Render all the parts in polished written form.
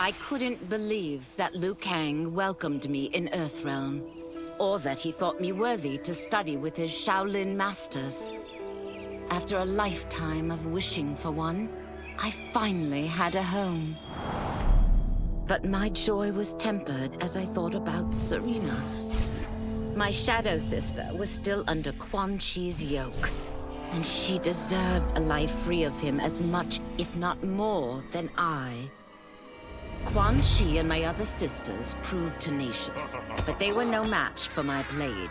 I couldn't believe that Liu Kang welcomed me in Earthrealm, or that he thought me worthy to study with his Shaolin masters. After a lifetime of wishing for one, I finally had a home. But my joy was tempered as I thought about Serena. My shadow sister was still under Quan Chi's yoke, and she deserved a life free of him as much, if not more, than I. Quan Chi and my other sisters proved tenacious, but they were no match for my blade.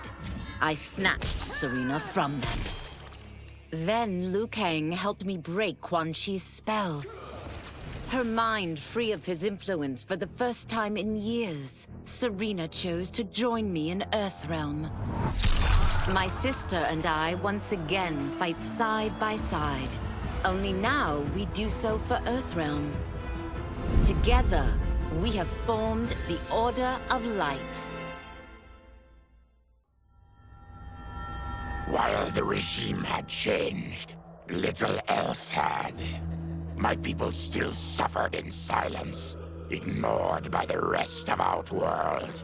I snatched Serena from them. Then Liu Kang helped me break Quan Chi's spell. Her mind free of his influence for the first time in years, Serena chose to join me in Earthrealm. My sister and I once again fight side by side. Only now we do so for Earthrealm. Together, we have formed the Order of Light. While the regime had changed, little else had. My people still suffered in silence, ignored by the rest of Outworld.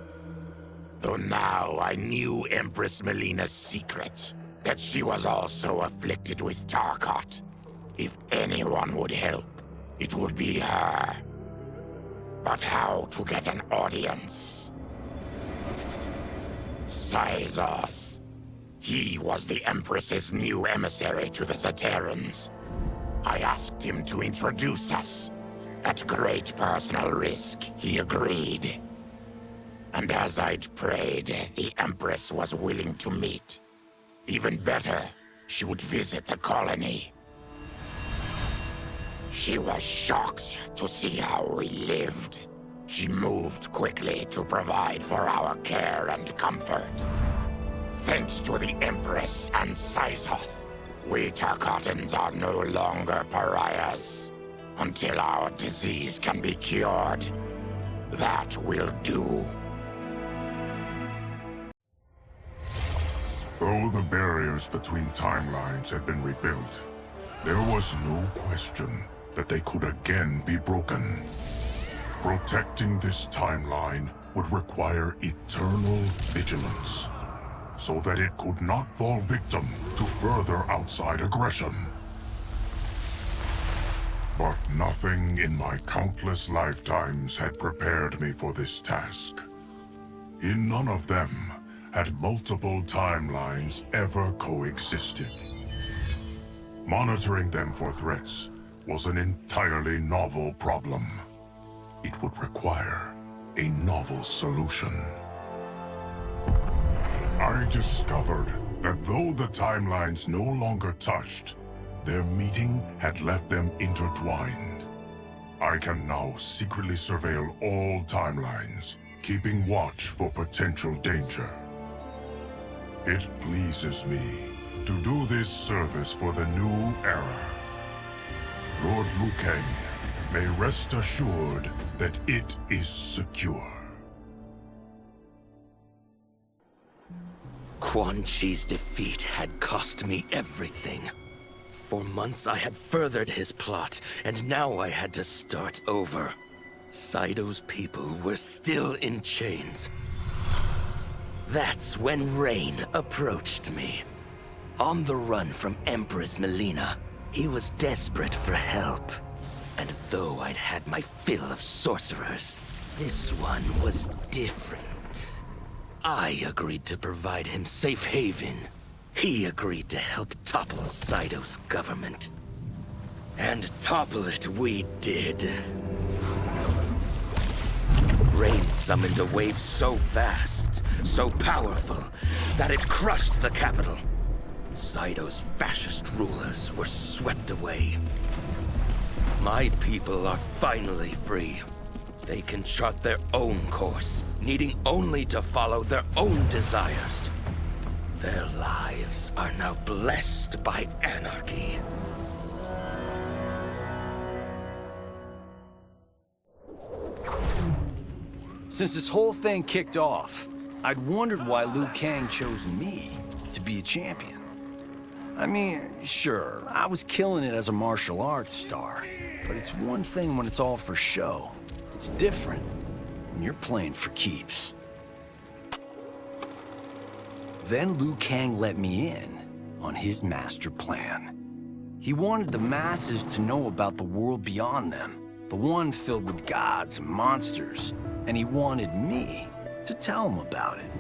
Though now I knew Empress Melina's secret, that she was also afflicted with Tarkat. If anyone would help, it would be her. But how to get an audience? Syzoth. He was the Empress's new emissary to the Zaterrans. I asked him to introduce us. At great personal risk, he agreed. And as I'd prayed, the Empress was willing to meet. Even better, she would visit the colony. She was shocked to see how we lived. She moved quickly to provide for our care and comfort. Thanks to the Empress and Syzoth, we Tarkatans are no longer pariahs. Until our disease can be cured, that will do. Though the barriers between timelines had been rebuilt, there was no question that they could again be broken. Protecting this timeline would require eternal vigilance, so that it could not fall victim to further outside aggression. But nothing in my countless lifetimes had prepared me for this task. In none of them had multiple timelines ever coexisted. Monitoring them for threats was an entirely novel problem. It would require a novel solution. I discovered that though the timelines no longer touched, their meeting had left them intertwined. I can now secretly surveil all timelines, keeping watch for potential danger. It pleases me to do this service for the new era. Lord Liu Kang may rest assured that it is secure. Quan Chi's defeat had cost me everything. For months I had furthered his plot, and now I had to start over. Saido's people were still in chains. That's when Rain approached me. On the run from Empress Melina, he was desperate for help. And though I'd had my fill of sorcerers, this one was different. I agreed to provide him safe haven. He agreed to help topple Saido's government. And topple it we did. Rain summoned a wave so fast, so powerful, that it crushed the capital. Saido's fascist rulers were swept away. My people are finally free. They can chart their own course, needing only to follow their own desires. Their lives are now blessed by anarchy. Since this whole thing kicked off, I'd wondered why Liu Kang chose me to be a champion. I mean, sure, I was killing it as a martial arts star, but it's one thing when it's all for show, It's different. And you're playing for keeps. Then Liu Kang let me in on his master plan. He wanted the masses to know about the world beyond them, the one filled with gods and monsters, and he wanted me to tell him about it.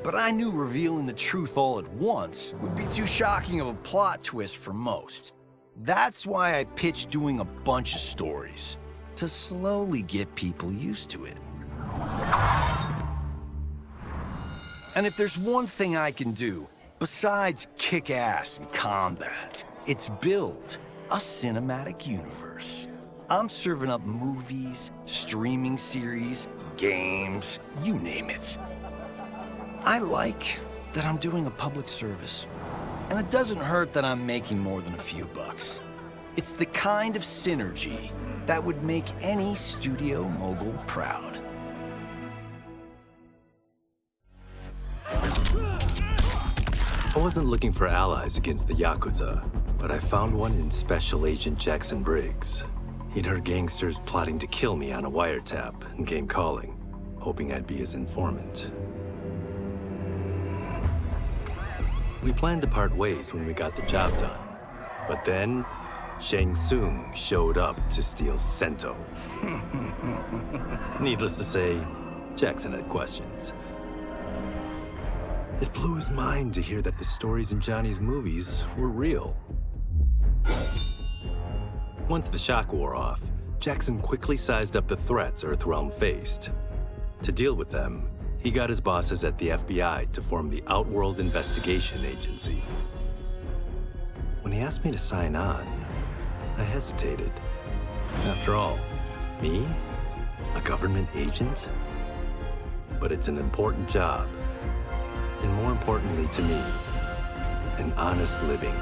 But I knew revealing the truth all at once would be too shocking of a plot twist for most. That's why I pitched doing a bunch of stories, to slowly get people used to it. And if there's one thing I can do, besides kick ass in combat, it's build a cinematic universe. I'm serving up movies, streaming series, games, you name it. I like that I'm doing a public service. And it doesn't hurt that I'm making more than a few bucks. It's the kind of synergy that would make any studio mogul proud. I wasn't looking for allies against the Yakuza, but I found one in Special Agent Jackson Briggs. He'd heard gangsters plotting to kill me on a wiretap and came calling, hoping I'd be his informant. We planned to part ways when we got the job done, but then Shang Tsung showed up to steal Sento. Needless to say, Jackson had questions. It blew his mind to hear that the stories in Johnny's movies were real. Once the shock wore off, Jackson quickly sized up the threats Earthrealm faced. To deal with them, he got his bosses at the FBI to form the Outworld Investigation Agency. When he asked me to sign on, I hesitated. After all, me? A government agent? But it's an important job. And more importantly to me, an honest living.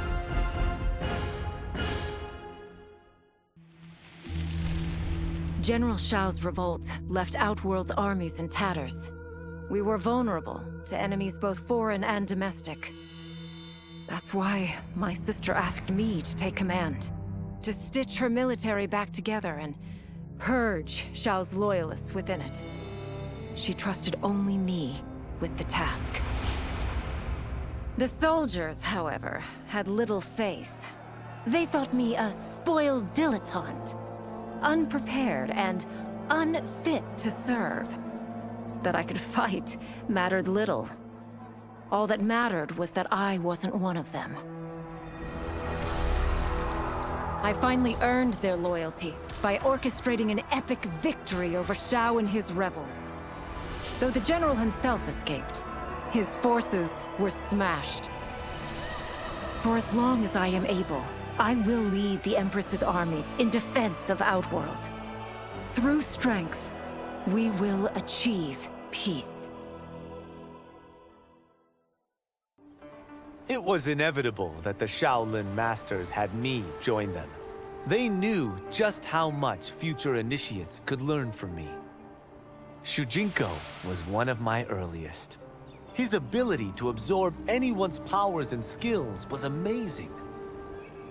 General Shao's revolt left Outworld's armies in tatters. We were vulnerable to enemies both foreign and domestic. That's why my sister asked me to take command, to stitch her military back together and purge Shao's loyalists within it. She trusted only me with the task. The soldiers, however, had little faith. They thought me a spoiled dilettante, unprepared and unfit to serve. That I could fight mattered little. All that mattered was that I wasn't one of them. I finally earned their loyalty by orchestrating an epic victory over Shao and his rebels. Though the general himself escaped, his forces were smashed. For as long as I am able, I will lead the Empress's armies in defense of Outworld. Through strength, we will achieve peace. It was inevitable that the Shaolin Masters had me join them. They knew just how much future initiates could learn from me. Shujinko was one of my earliest. His ability to absorb anyone's powers and skills was amazing.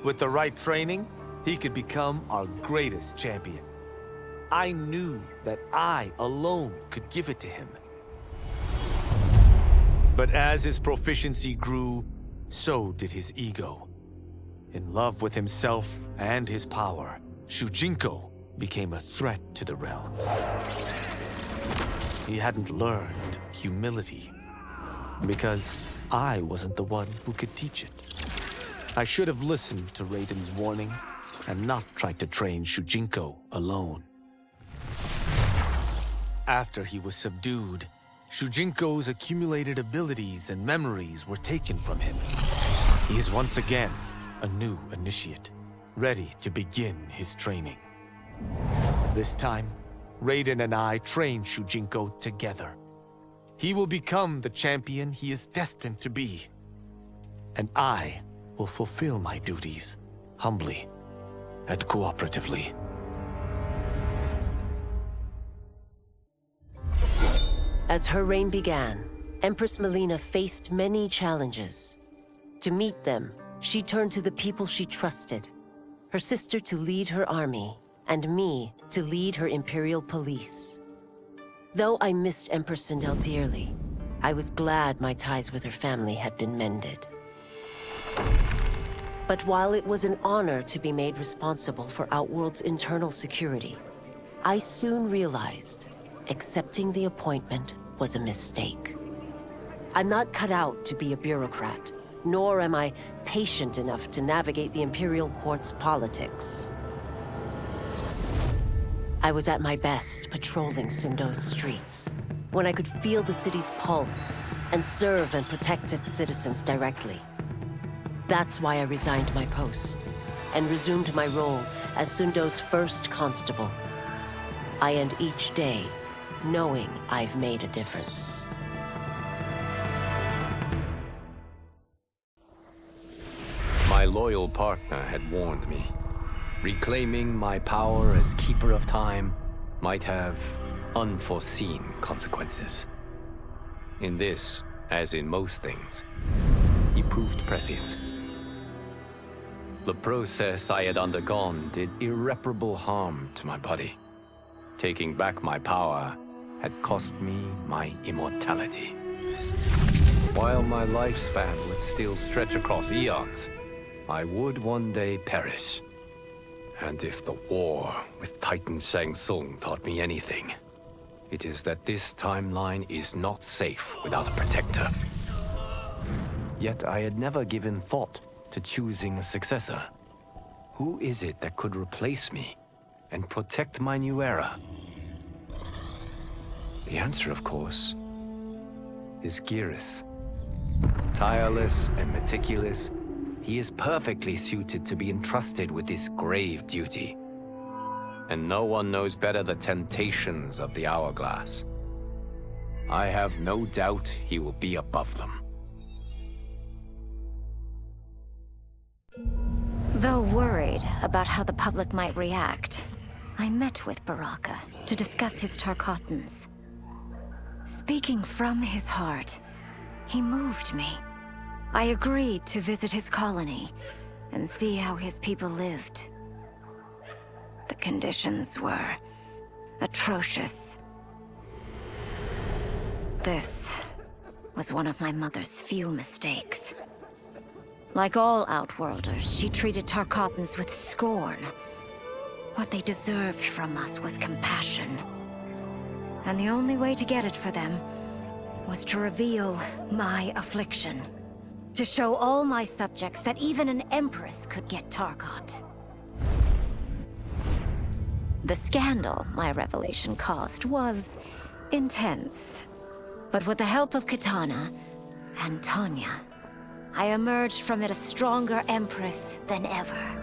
With the right training, he could become our greatest champion. I knew that I alone could give it to him. But as his proficiency grew, so did his ego. In love with himself and his power, Shujinko became a threat to the realms. He hadn't learned humility, because I wasn't the one who could teach it. I should have listened to Raiden's warning and not tried to train Shujinko alone. After he was subdued, Shujinko's accumulated abilities and memories were taken from him. He is once again a new initiate, ready to begin his training. This time, Raiden and I train Shujinko together. He will become the champion he is destined to be. And I will fulfill my duties, humbly and cooperatively. As her reign began, Empress Melina faced many challenges. To meet them, she turned to the people she trusted. Her sister to lead her army, and me to lead her Imperial police. Though I missed Empress Sindel dearly, I was glad my ties with her family had been mended. But while it was an honor to be made responsible for Outworld's internal security, I soon realized accepting the appointment was a mistake. I'm not cut out to be a bureaucrat, nor am I patient enough to navigate the Imperial Court's politics. I was at my best patrolling Sundo's streets, when I could feel the city's pulse and serve and protect its citizens directly. That's why I resigned my post and resumed my role as Sundo's first constable. I end each day knowing I've made a difference. My loyal partner had warned me. Reclaiming my power as Keeper of Time might have unforeseen consequences. In this, as in most things, he proved prescient. The process I had undergone did irreparable harm to my body. Taking back my power had cost me my immortality. While my lifespan would still stretch across eons, I would one day perish. And if the war with Titan Shang Tsung taught me anything, it is that this timeline is not safe without a protector. Yet I had never given thought to choosing a successor. Who is it that could replace me and protect my new era? The answer, of course, is Geras. Tireless and meticulous, he is perfectly suited to be entrusted with this grave duty. And no one knows better the temptations of the hourglass. I have no doubt he will be above them. Though worried about how the public might react, I met with Baraka to discuss his Tarkatans. Speaking from his heart, he moved me. I agreed to visit his colony and see how his people lived. The conditions were atrocious. This was one of my mother's few mistakes. Like all Outworlders, she treated Tarkatans with scorn. What they deserved from us was compassion. And the only way to get it for them was to reveal my affliction. To show all my subjects that even an Empress could get Tarkat. The scandal my revelation caused was intense. But with the help of Kitana and Tanya, I emerged from it a stronger Empress than ever.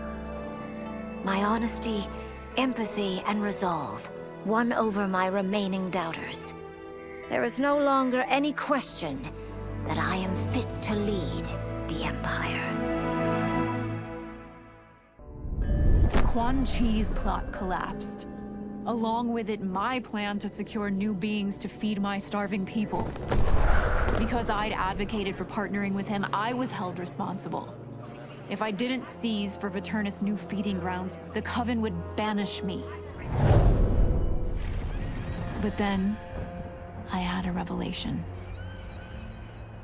My honesty, empathy, and resolve won over my remaining doubters. There is no longer any question that I am fit to lead the Empire. Quan Chi's plot collapsed. Along with it, my plan to secure new beings to feed my starving people. Because I'd advocated for partnering with him, I was held responsible. If I didn't seize for Viternus' new feeding grounds, the Coven would banish me. But then, I had a revelation.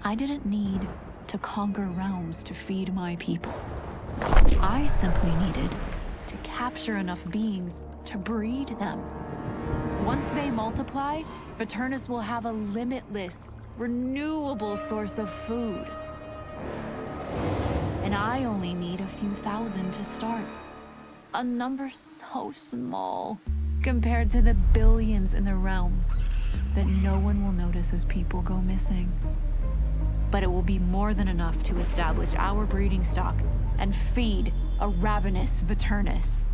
I didn't need to conquer realms to feed my people. I simply needed to capture enough beings to breed them. Once they multiply, Viternus will have a limitless, renewable source of food. And I only need a few thousand to start. A number so small compared to the billions in the realms that no one will notice as people go missing. But it will be more than enough to establish our breeding stock and feed a ravenous Viternus.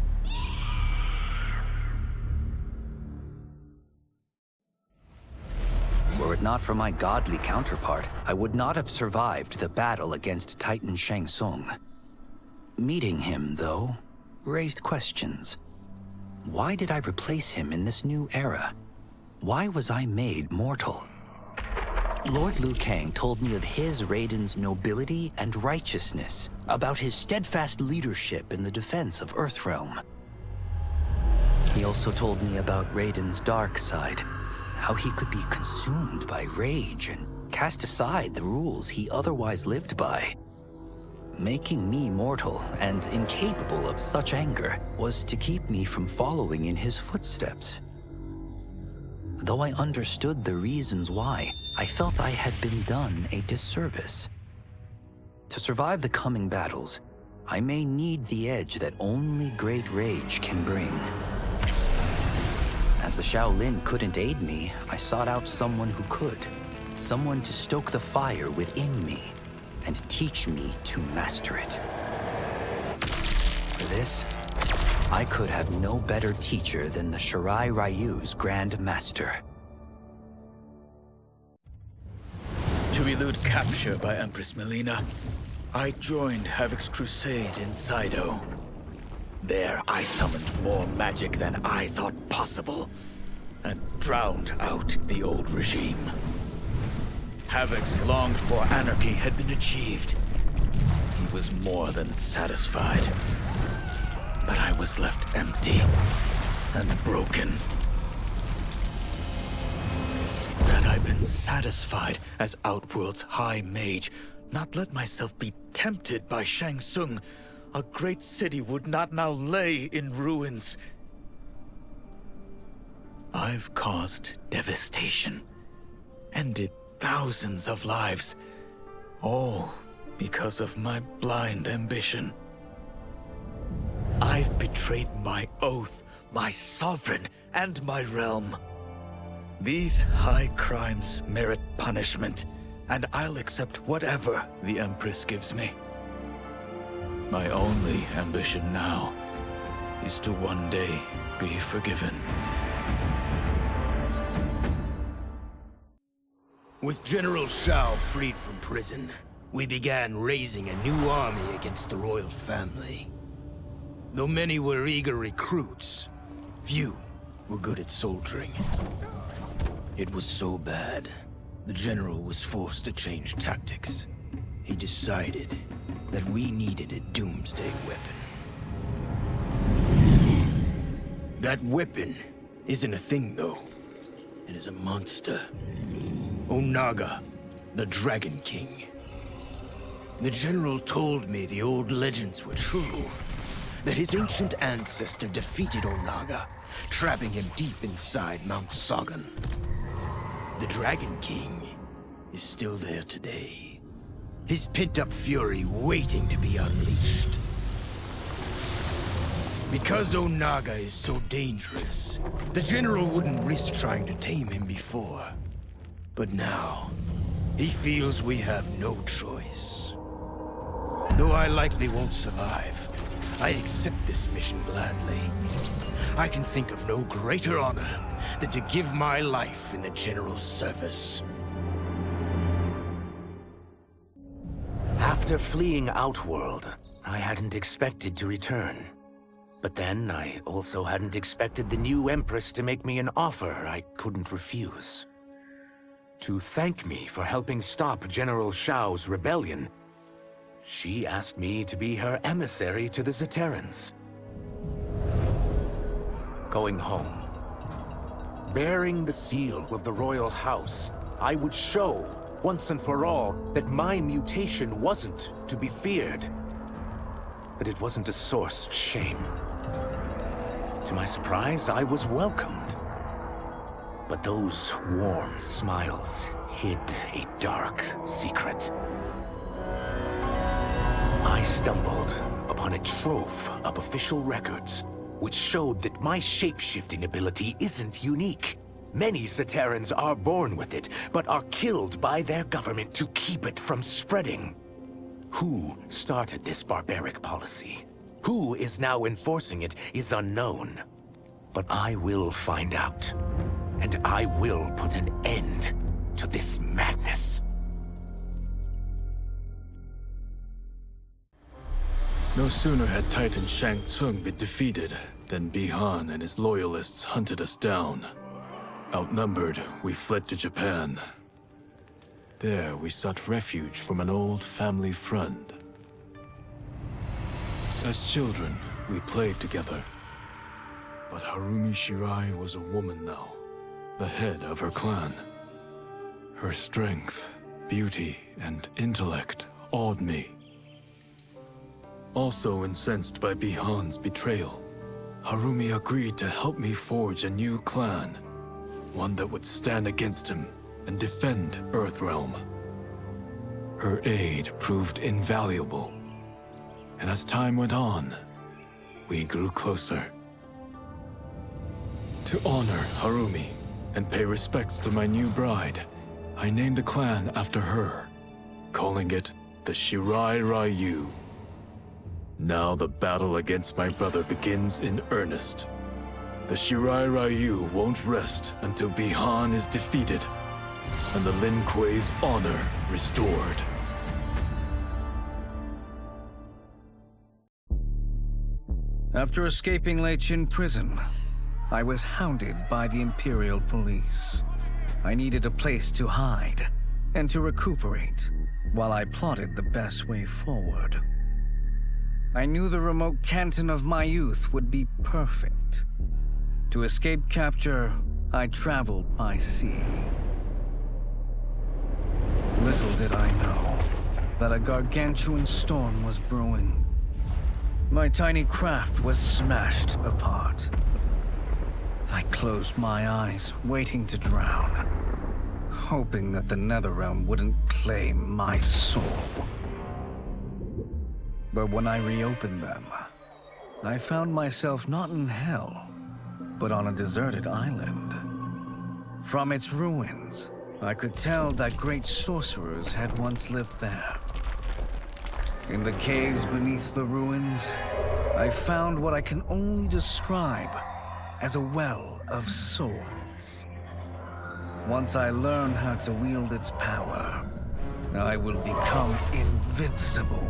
Were it not for my godly counterpart, I would not have survived the battle against Titan Shang Tsung. Meeting him, though, raised questions. Why did I replace him in this new era? Why was I made mortal? Lord Liu Kang told me of his Raiden's nobility and righteousness, about his steadfast leadership in the defense of Earthrealm. He also told me about Raiden's dark side, how he could be consumed by rage and cast aside the rules he otherwise lived by. Making me mortal and incapable of such anger was to keep me from following in his footsteps. Though I understood the reasons why, I felt I had been done a disservice. To survive the coming battles, I may need the edge that only great rage can bring. As the Shaolin couldn't aid me, I sought out someone who could. Someone to stoke the fire within me and teach me to master it. For this, I could have no better teacher than the Shirai Ryu's Grand Master. To elude capture by Empress Melina, I joined Havoc's crusade in Saido. There, I summoned more magic than I thought possible, and drowned out the old regime. Havoc's longed-for anarchy had been achieved. He was more than satisfied. But I was left empty and broken. Had I been satisfied as Outworld's High Mage, not let myself be tempted by Shang Tsung, a great city would not now lay in ruins. I've caused devastation, ended thousands of lives, all because of my blind ambition. I've betrayed my oath, my sovereign, and my realm. These high crimes merit punishment, and I'll accept whatever the Empress gives me. My only ambition now is to one day be forgiven. With General Shao freed from prison, we began raising a new army against the royal family. Though many were eager recruits, few were good at soldiering. It was so bad, the general was forced to change tactics. He decided that we needed a doomsday weapon. That weapon isn't a thing, though. It is a monster. Onaga, the Dragon King. The general told me the old legends were true, that his ancient ancestor defeated Onaga, trapping him deep inside Mount Sagan. The Dragon King is still there today, his pent-up fury waiting to be unleashed. Because Onaga is so dangerous, the general wouldn't risk trying to tame him before. But now, he feels we have no choice. Though I likely won't survive, I accept this mission gladly. I can think of no greater honor than to give my life in the general's service. After fleeing Outworld, I hadn't expected to return. But then, I also hadn't expected the new Empress to make me an offer I couldn't refuse. To thank me for helping stop General Shao's rebellion, she asked me to be her emissary to the Zaterrans. Going home, bearing the seal of the royal house, I would show, once and for all, that my mutation wasn't to be feared. That it wasn't a source of shame. To my surprise, I was welcomed. But those warm smiles hid a dark secret. I stumbled upon a trove of official records, which showed that my shape-shifting ability isn't unique. Many Zaterrans are born with it, but are killed by their government to keep it from spreading. Who started this barbaric policy? Who is now enforcing it is unknown. But I will find out. And I will put an end to this madness. No sooner had Titan Shang Tsung been defeated than Bihan and his loyalists hunted us down. Outnumbered, we fled to Japan. There, we sought refuge from an old family friend. As children, we played together. But Harumi Shirai was a woman now, the head of her clan. Her strength, beauty, and intellect awed me. Also incensed by Bihan's betrayal, Harumi agreed to help me forge a new clan, one that would stand against him and defend Earthrealm. Her aid proved invaluable, and as time went on, we grew closer. To honor Harumi and pay respects to my new bride, I named the clan after her, calling it the Shirai Ryu. Now the battle against my brother begins in earnest. The Shirai Ryu won't rest until Bihan is defeated and the Lin Kuei's honor restored. After escaping Leichin prison, I was hounded by the Imperial Police. I needed a place to hide and to recuperate while I plotted the best way forward. I knew the remote canton of my youth would be perfect. To escape capture, I traveled by sea. Little did I know that a gargantuan storm was brewing. My tiny craft was smashed apart. I closed my eyes, waiting to drown, hoping that the Netherrealm wouldn't claim my soul. But when I reopened them, I found myself not in hell, but on a deserted island. From its ruins, I could tell that great sorcerers had once lived there. In the caves beneath the ruins, I found what I can only describe as a well of souls. Once I learn how to wield its power, I will become invincible.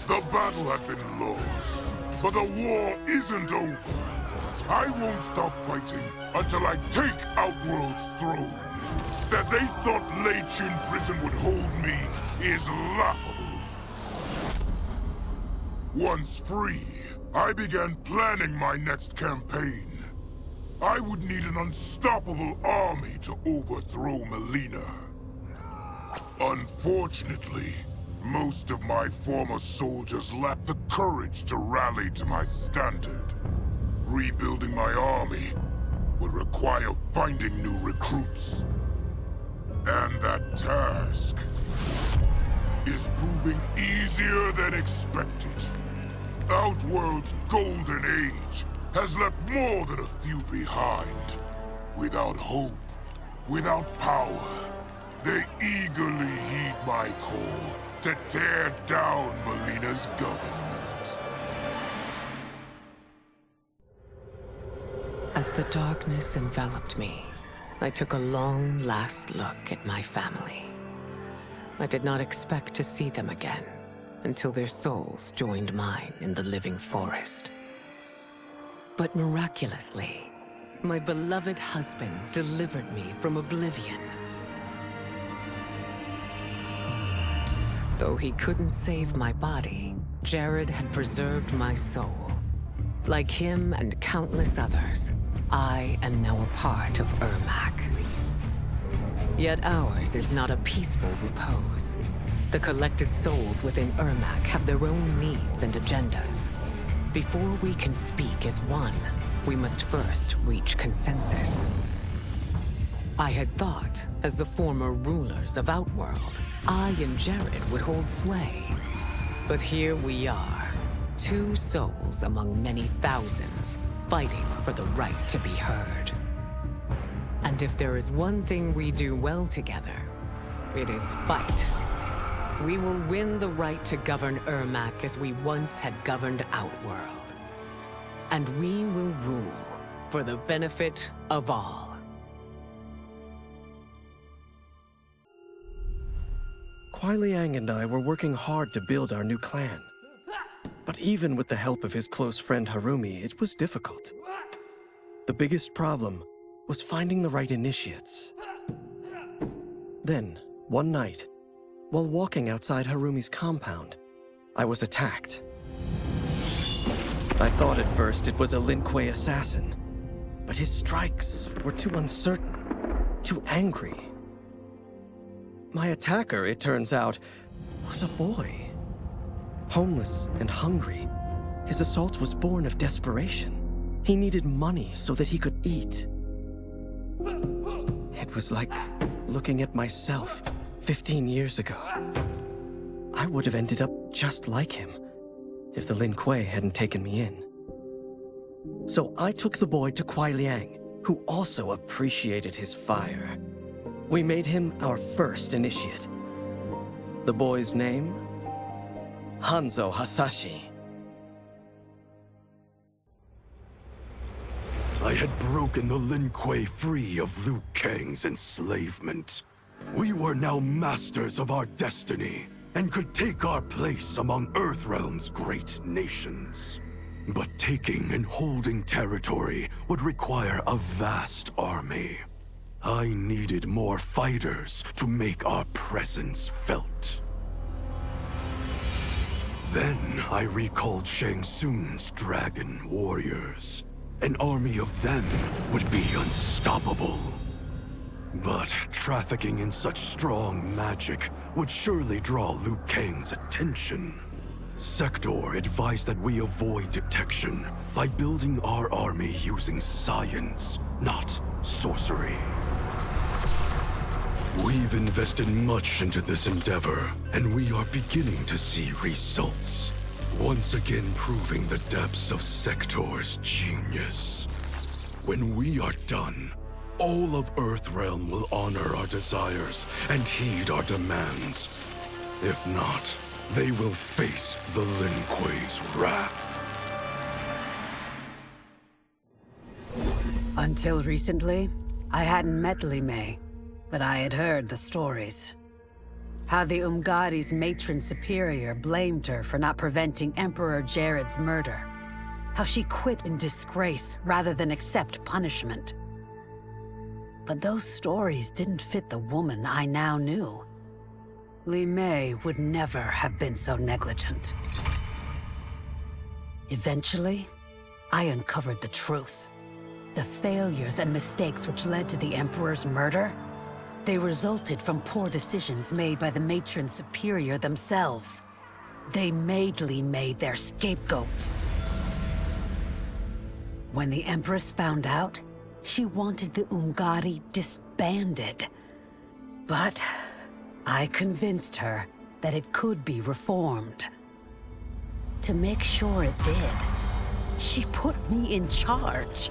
The battle had been lost, but the war isn't over. I won't stop fighting until I take Outworld's throne. That they thought Leichin prison would hold me is laughable. Once free, I began planning my next campaign. I would need an unstoppable army to overthrow Melina. Unfortunately, most of my former soldiers lacked the courage to rally to my standard. Rebuilding my army would require finding new recruits. And that task is proving easier than expected. Outworld's golden age has left more than a few behind. Without hope, without power, they eagerly heed my call to tear down Melina's government. As the darkness enveloped me, I took a long last look at my family. I did not expect to see them again until their souls joined mine in the living forest. But miraculously, my beloved husband delivered me from oblivion. Though he couldn't save my body, Jared had preserved my soul. Like him and countless others, I am now a part of Ermac. Yet ours is not a peaceful repose. The collected souls within Ermac have their own needs and agendas. Before we can speak as one, we must first reach consensus. I had thought, as the former rulers of Outworld, I and Jared would hold sway. But here we are, two souls among many thousands, fighting for the right to be heard. And if there is one thing we do well together, it is fight. We will win the right to govern Ermac as we once had governed Outworld. And we will rule for the benefit of all. Kuai Liang and I were working hard to build our new clan. But even with the help of his close friend Harumi, it was difficult. The biggest problem was finding the right initiates. Then, one night, while walking outside Harumi's compound, I was attacked. I thought at first it was a Lin Kuei assassin, but his strikes were too uncertain, too angry. My attacker, it turns out, was a boy. Homeless and hungry, his assault was born of desperation. He needed money so that he could eat. It was like looking at myself 15 years ago. I would have ended up just like him if the Lin Kuei hadn't taken me in. So I took the boy to Kuai Liang, who also appreciated his fire. We made him our first initiate. The boy's name? Hanzo Hasashi. I had broken the Lin Kuei free of Liu Kang's enslavement. We were now masters of our destiny, and could take our place among Earthrealm's great nations. But taking and holding territory would require a vast army. I needed more fighters to make our presence felt. Then I recalled Shang Tsung's dragon warriors. An army of them would be unstoppable. But trafficking in such strong magic would surely draw Liu Kang's attention. Sector advised that we avoid detection by building our army using science, not sorcery. We've invested much into this endeavor, and we are beginning to see results. Once again proving the depths of Sector's genius. When we are done, all of Earthrealm will honor our desires and heed our demands. If not, they will face the Lin Kuei's wrath. Until recently, I hadn't met Li Mei, but I had heard the stories. How the Umgadi's matron superior blamed her for not preventing Emperor Jared's murder. How she quit in disgrace rather than accept punishment. But those stories didn't fit the woman I now knew. Li Mei would never have been so negligent. Eventually, I uncovered the truth. The failures and mistakes which led to the Emperor's murder, they resulted from poor decisions made by the matron superior themselves. They made Li Mei their scapegoat. When the Empress found out, she wanted the Umgadi disbanded. But I convinced her that it could be reformed. To make sure it did, she put me in charge.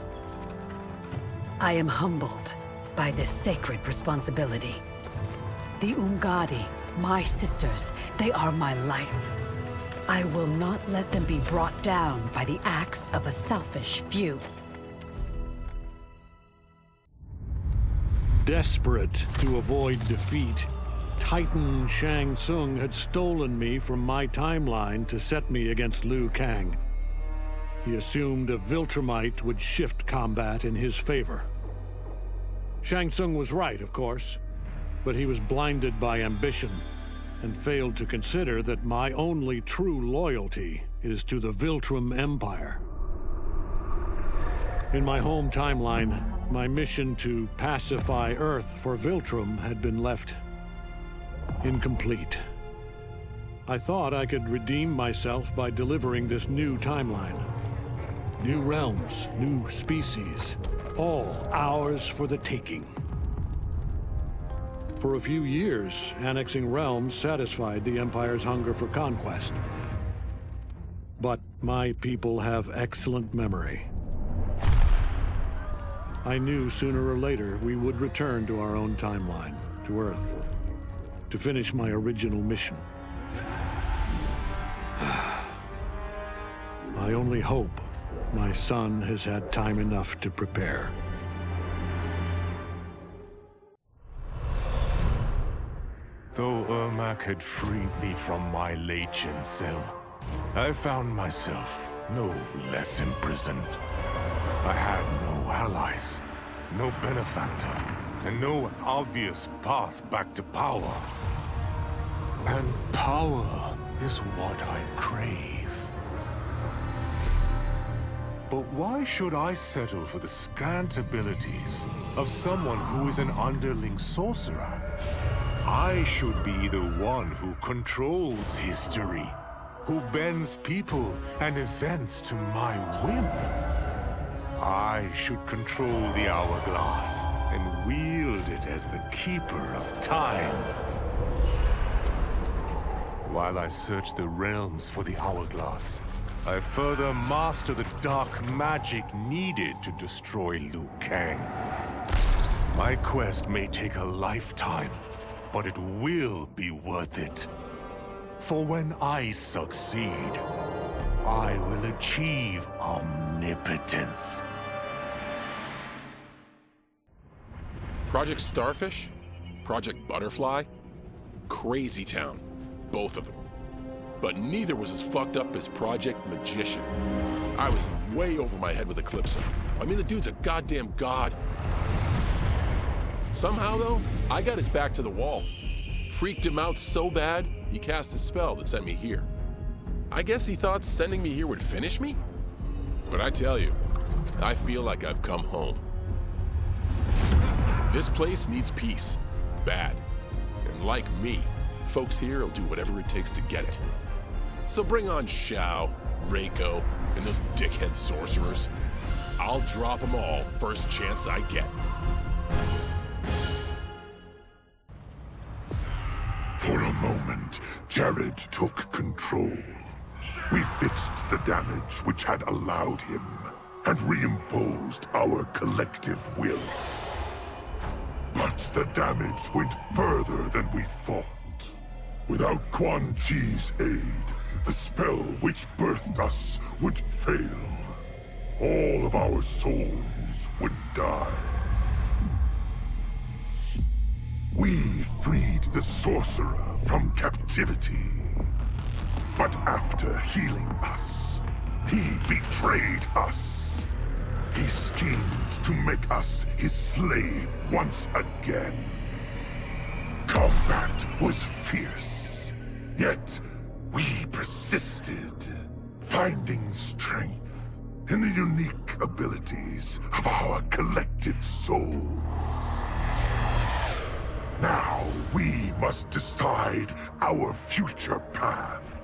I am humbled by this sacred responsibility. The Umgadi, my sisters, they are my life. I will not let them be brought down by the acts of a selfish few. Desperate to avoid defeat, Titan Shang Tsung had stolen me from my timeline to set me against Liu Kang. He assumed a Viltrumite would shift combat in his favor. Shang Tsung was right, of course, but he was blinded by ambition and failed to consider that my only true loyalty is to the Viltrum Empire. In my home timeline, my mission to pacify Earth for Viltrum had been left incomplete. I thought I could redeem myself by delivering this new timeline. New realms, new species, all ours for the taking. For a few years, annexing realms satisfied the Empire's hunger for conquest. But my people have excellent memory. I knew sooner or later we would return to our own timeline, to Earth, to finish my original mission. I only hope my son has had time enough to prepare. Though Ermac had freed me from my Legion cell, I found myself no less imprisoned. I had no allies, no benefactor, and no obvious path back to power. And power is what I crave. But why should I settle for the scant abilities of someone who is an underling sorcerer? I should be the one who controls history, who bends people and events to my whim. I should control the hourglass and wield it as the keeper of time. While I search the realms for the hourglass, I further master the dark magic needed to destroy Liu Kang. My quest may take a lifetime, but it will be worth it. For when I succeed, I will achieve omnipotence. Project Starfish? Project Butterfly? Crazy Town. Both of them. But neither was as fucked up as Project Magician. I was way over my head with Eclipse. I mean, the dude's a goddamn god. Somehow, though, I got his back to the wall. Freaked him out so bad, he cast a spell that sent me here. I guess he thought sending me here would finish me? But I tell you, I feel like I've come home. This place needs peace. Bad. And like me, folks here will do whatever it takes to get it. So bring on Shao, Reiko, and those dickhead sorcerers. I'll drop them all first chance I get. For a moment, Jared took control. We fixed the damage which had allowed him, and reimposed our collective will. But the damage went further than we thought. Without Quan Chi's aid, the spell which birthed us would fail. All of our souls would die. We freed the sorcerer from captivity. But after healing us, he betrayed us. He schemed to make us his slave once again. Combat was fierce, yet we persisted, finding strength in the unique abilities of our collected souls. Now we must decide our future path.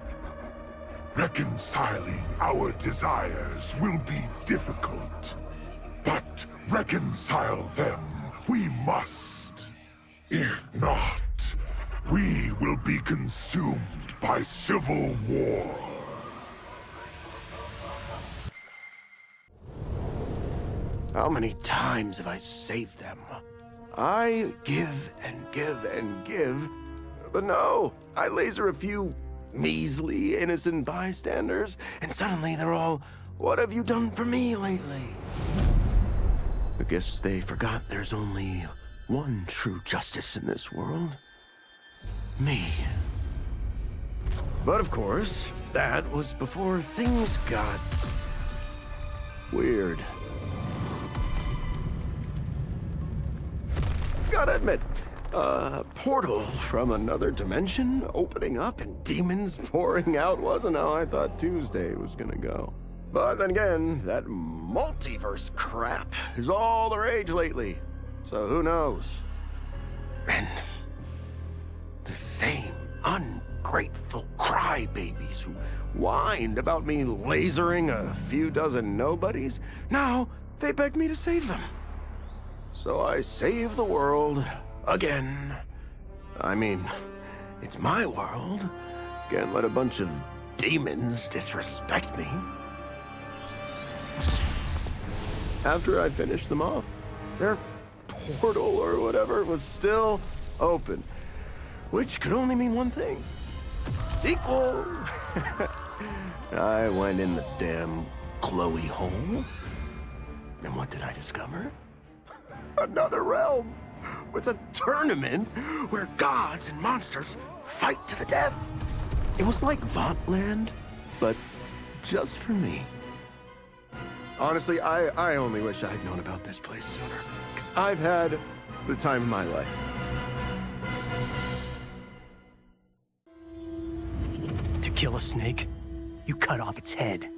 Reconciling our desires will be difficult, but reconcile them we must. If not, we will be consumed by civil war. How many times have I saved them? I give and give and give, but no, I laser a few measly innocent bystanders, and suddenly they're all, "What have you done for me lately?" I guess they forgot there's only one true justice in this world. Me. But of course, that was before things got weird. Gotta admit, a portal from another dimension opening up and demons pouring out wasn't how I thought Tuesday was gonna go. But then again, that multiverse crap is all the rage lately, so who knows? And the same ungrateful crybabies who whined about me lasering a few dozen nobodies, now they beg me to save them. So I save the world again. I mean, it's my world. Can't let a bunch of demons disrespect me. After I finished them off, their portal or whatever was still open, which could only mean one thing: sequel. I went in the damn glowy hole, and what did I discover? Another realm with a tournament where gods and monsters fight to the death. It was like Votland, but just for me. Honestly, I only wish I had known about this place sooner, because I've had the time of my life. To kill a snake, you cut off its head.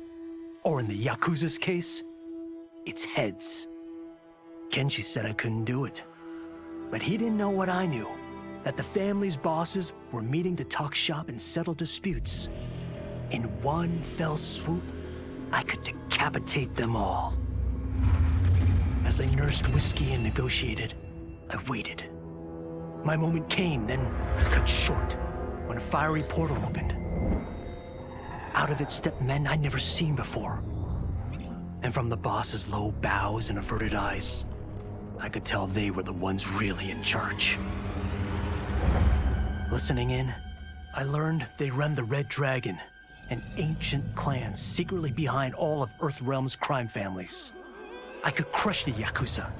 Or in the Yakuza's case, it's heads. Kenji said I couldn't do it. But he didn't know what I knew. That the family's bosses were meeting to talk shop and settle disputes. In one fell swoop, I could decapitate them all. As they nursed whiskey and negotiated, I waited. My moment came, then was cut short when a fiery portal opened. Out of it stepped men I'd never seen before. And from the boss's low bows and averted eyes, I could tell they were the ones really in charge. Listening in, I learned they run the Red Dragon, an ancient clan secretly behind all of Earthrealm's crime families. I could crush the Yakuza,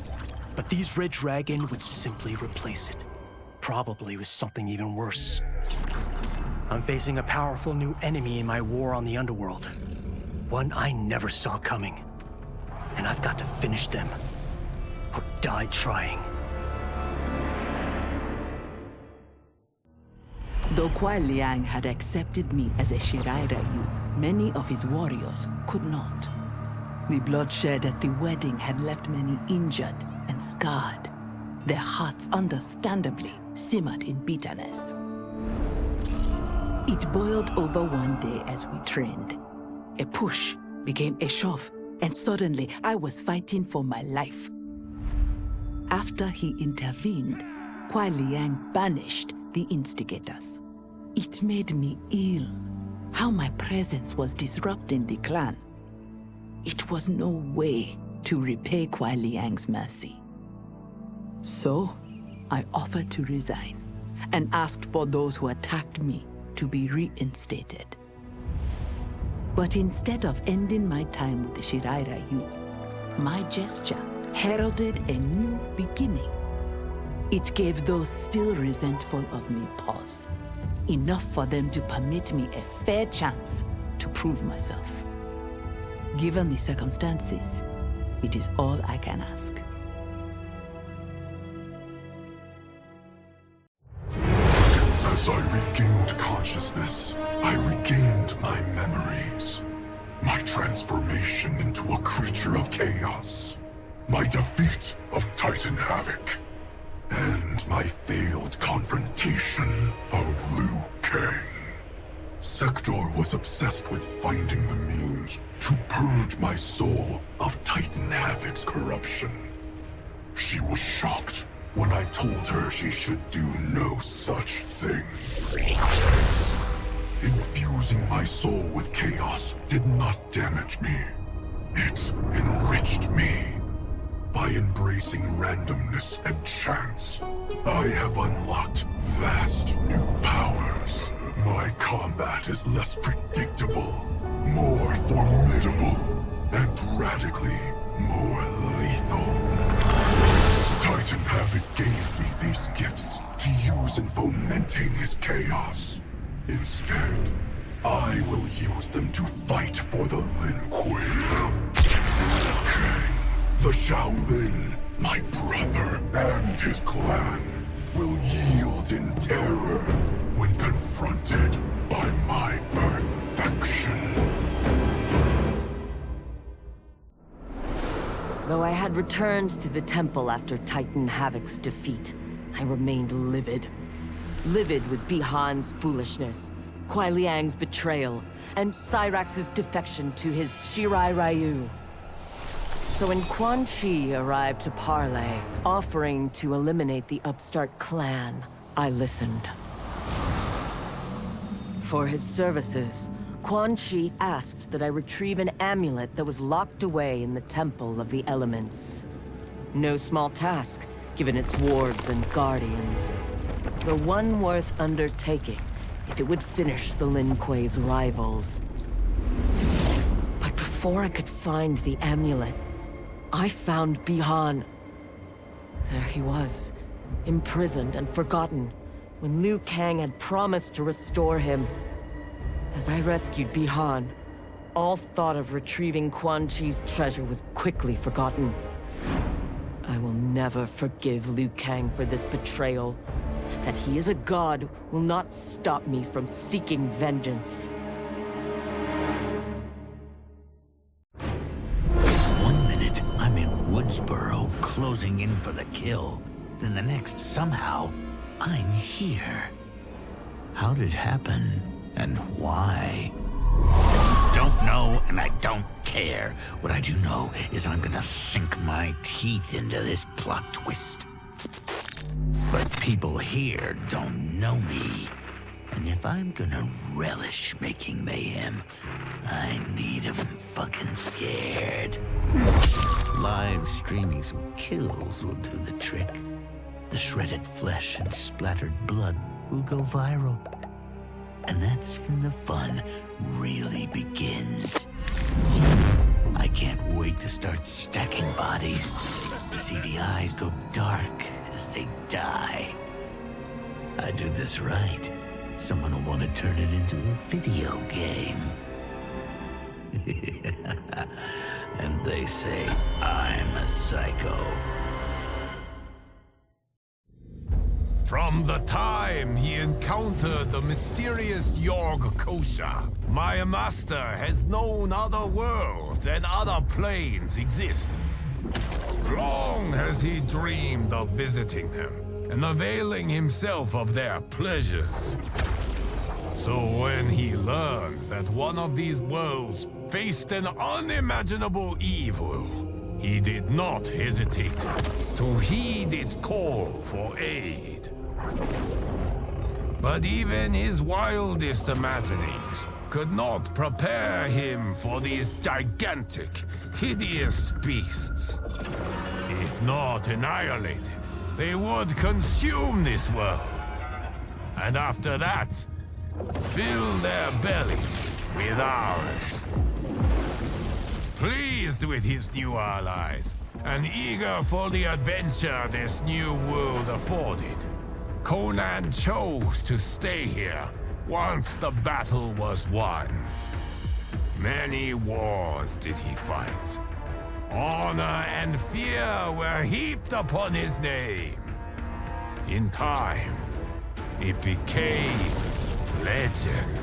but these Red Dragon would simply replace it. Probably with something even worse. I'm facing a powerful new enemy in my war on the underworld. One I never saw coming. And I've got to finish them. Or die trying. Though Kuai Liang had accepted me as a Shirai Ryu, many of his warriors could not. The bloodshed at the wedding had left many injured and scarred. Their hearts understandably simmered in bitterness. It boiled over one day as we trained. A push became a shove, and suddenly I was fighting for my life. After he intervened, Kuai Liang banished the instigators. It made me ill, how my presence was disrupting the clan. It was no way to repay Kuai Liang's mercy. So, I offered to resign, and asked for those who attacked me to be reinstated. But instead of ending my time with the Shirai Ryu, my gesture heralded a new beginning. It gave those still resentful of me pause, enough for them to permit me a fair chance to prove myself. Given the circumstances, it is all I can ask. As I regained consciousness, I regained my memories. My transformation into a creature of chaos. My defeat of Titan Havoc. And my failed confrontation of Liu Kang. Sector was obsessed with finding the means to purge my soul of Titan Havoc's corruption. She was shocked when I told her she should do no such thing. Infusing my soul with chaos did not damage me. It enriched me. By embracing randomness and chance, I have unlocked vast new powers. My combat is less predictable, more formidable, and radically more lethal. Titan Havoc gave me these gifts to use in fomenting his chaos. Instead, I will use them to fight for the Lin Kuei. Kang, the Shaolin, my brother and his clan, will yield in terror when confronted by my perfection. Though I had returned to the temple after Titan Havoc's defeat, I remained livid. Livid with Bihan's foolishness, Kuai Liang's betrayal, and Cyrax's defection to his Shirai Ryu. So when Quan Chi arrived to parley, offering to eliminate the upstart clan, I listened. For his services, Quan Chi asked that I retrieve an amulet that was locked away in the Temple of the Elements. No small task, given its wards and guardians. The one worth undertaking, if it would finish the Lin Kuei's rivals. But before I could find the amulet, I found Bihan. There he was, imprisoned and forgotten, when Liu Kang had promised to restore him. As I rescued Bihan, all thought of retrieving Quan Chi's treasure was quickly forgotten. I will never forgive Liu Kang for this betrayal. That he is a god will not stop me from seeking vengeance. Woodsboro closing in for the kill. Then the next, somehow, I'm here. How did it happen, and why? Don't know, and I don't care. What I do know is I'm gonna sink my teeth into this plot twist. But people here don't know me. And if I'm gonna relish making mayhem, I need 'em fucking scared. Live streaming some kills will do the trick. The shredded flesh and splattered blood will go viral. And that's when the fun really begins. I can't wait to start stacking bodies, to see the eyes go dark as they die. I do this right, someone will want to turn it into a video game. And they say I'm a psycho. From the time he encountered the mysterious Yorg Kosha, my master has known other worlds and other planes exist. Long has he dreamed of visiting them and availing himself of their pleasures. So when he learned that one of these worlds faced an unimaginable evil, he did not hesitate to heed its call for aid. But even his wildest imaginings could not prepare him for these gigantic, hideous beasts. If not annihilated, they would consume this world. And after that, fill their bellies with ours. Pleased with his new allies, and eager for the adventure this new world afforded, Conan chose to stay here once the battle was won. Many wars did he fight. Honor and fear were heaped upon his name. In time, it became legend.